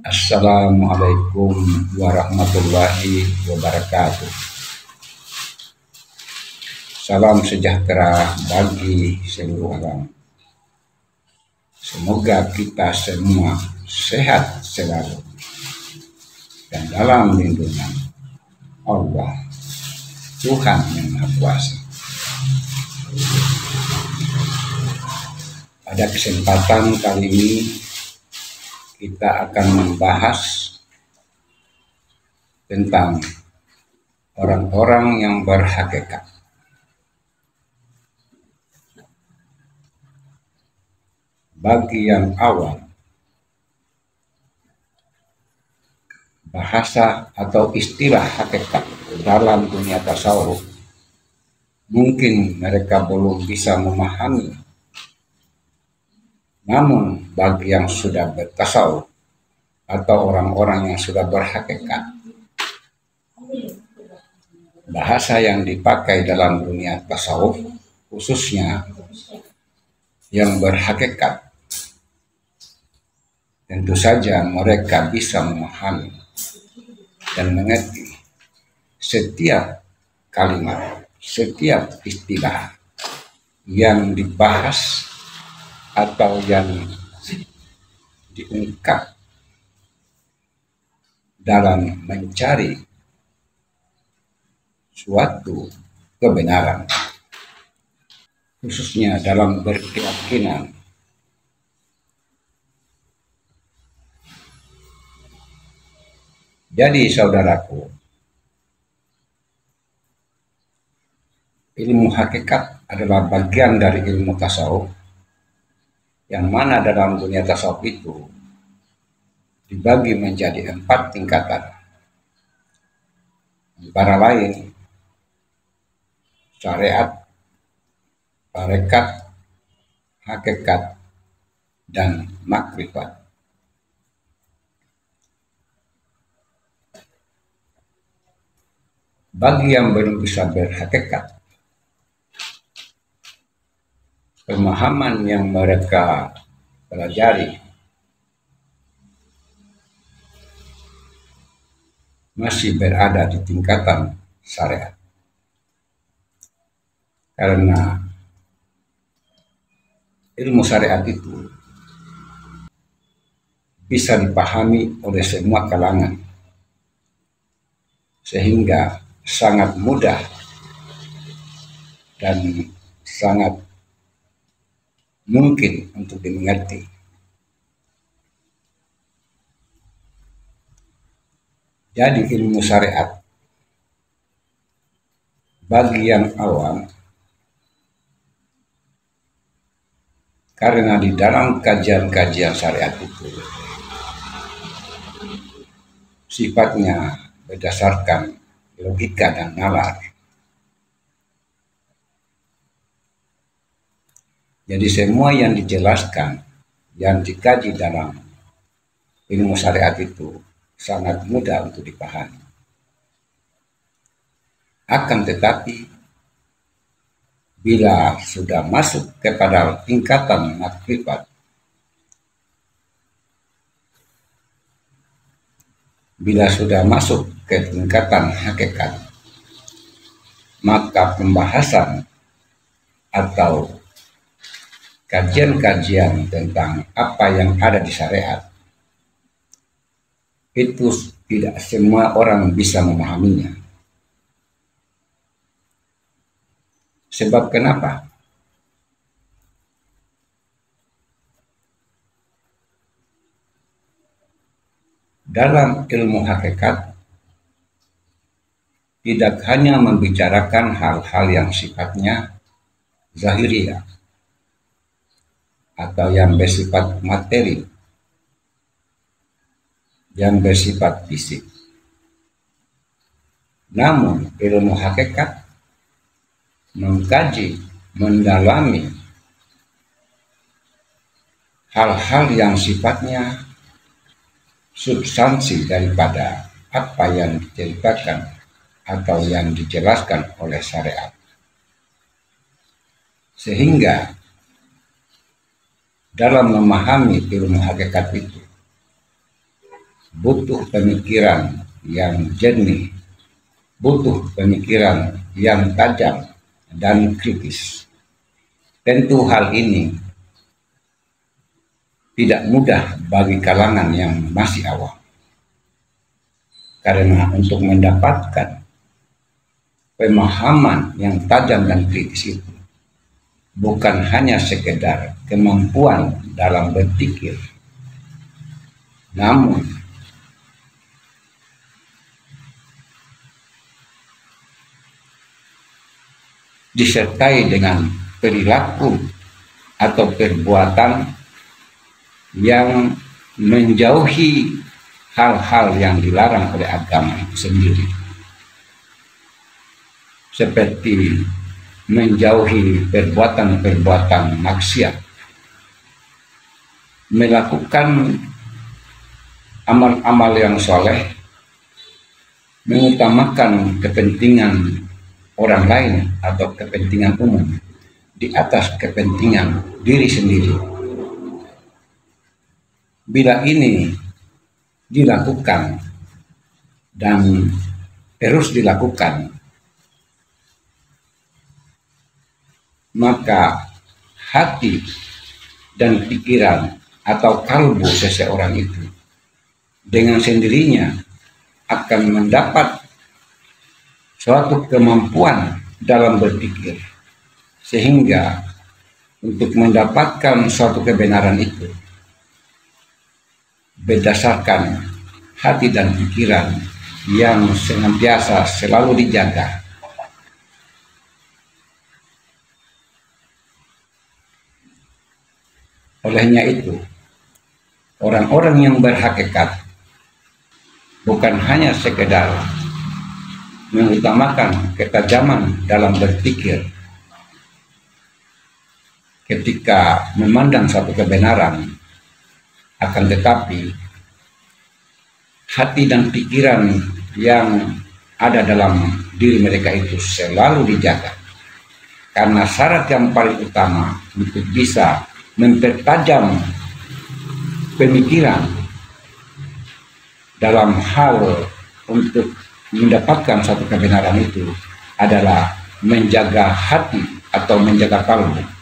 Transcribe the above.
Assalamualaikum warahmatullahi wabarakatuh. Salam sejahtera bagi seluruh alam. Semoga kita semua sehat selalu dan dalam lindungan Allah, Tuhan yang Maha Kuasa. Pada kesempatan kali ini kita akan membahas tentang orang-orang yang berhakikat. Bagi yang awam, bahasa atau istilah hakikat dalam dunia tasawuf mungkin mereka belum bisa memahami. Namun bagi yang sudah bertasawuf atau orang-orang yang sudah berhakikat, bahasa yang dipakai dalam dunia tasawuf, khususnya yang berhakikat, tentu saja mereka bisa memahami dan mengerti setiap kalimat, setiap istilah yang dibahas atau yang diungkap dalam mencari suatu kebenaran, khususnya dalam berkeyakinan. Jadi saudaraku, ilmu hakikat adalah bagian dari ilmu tasawuf, yang mana dalam dunia tasawuf itu dibagi menjadi 4 tingkatan, antara lain syariat, tarekat, hakikat, dan makrifat. Bagi yang belum bisa berhakikat, pemahaman yang mereka pelajari masih berada di tingkatan syariat. Karena ilmu syariat itu bisa dipahami oleh semua kalangan, sehingga sangat mudah dan sangat mungkin untuk dimengerti. Jadi ilmu syariat bagi yang awam, karena di dalam kajian-kajian syariat itu sifatnya berdasarkan logika dan nalar. Jadi semua yang dijelaskan, yang dikaji dalam ilmu syariat itu sangat mudah untuk dipahami. Akan tetapi bila sudah masuk kepada tingkatan makrifat, bila sudah masuk ke tingkatan hakikat, maka pembahasan atau kajian-kajian tentang apa yang ada di syariat itu tidak semua orang bisa memahaminya. Sebab kenapa? Dalam ilmu hakikat tidak hanya membicarakan hal-hal yang sifatnya zahiriyah atau yang bersifat materi, yang bersifat fisik. Namun ilmu hakikat mengkaji, mendalami hal-hal yang sifatnya substansi daripada apa yang diceritakan atau yang dijelaskan oleh syariat. Sehingga dalam memahami ilmu hakikat itu butuh pemikiran yang jernih, butuh pemikiran yang tajam dan kritis. Tentu hal ini tidak mudah bagi kalangan yang masih awam, karena untuk mendapatkan pemahaman yang tajam dan kritis itu bukan hanya sekedar kemampuan dalam berpikir, namun disertai dengan perilaku atau perbuatan yang menjauhi hal-hal yang dilarang oleh agama itu sendiri, seperti menjauhi perbuatan-perbuatan maksiat, melakukan amal-amal yang soleh, mengutamakan kepentingan orang lain atau kepentingan umum di atas kepentingan diri sendiri. Bila ini dilakukan dan terus dilakukan, maka hati dan pikiran atau kalbu seseorang itu dengan sendirinya akan mendapat suatu kemampuan dalam berpikir, sehingga untuk mendapatkan suatu kebenaran itu berdasarkan hati dan pikiran yang senantiasa selalu dijaga. Olehnya itu, orang-orang yang berhakikat bukan hanya sekedar mengutamakan ketajaman dalam berpikir ketika memandang satu kebenaran, akan tetapi hati dan pikiran yang ada dalam diri mereka itu selalu dijaga, karena syarat yang paling utama untuk bisa mempertajam pemikiran dalam hal untuk mendapatkan satu kebenaran itu adalah menjaga hati atau menjaga kalbu.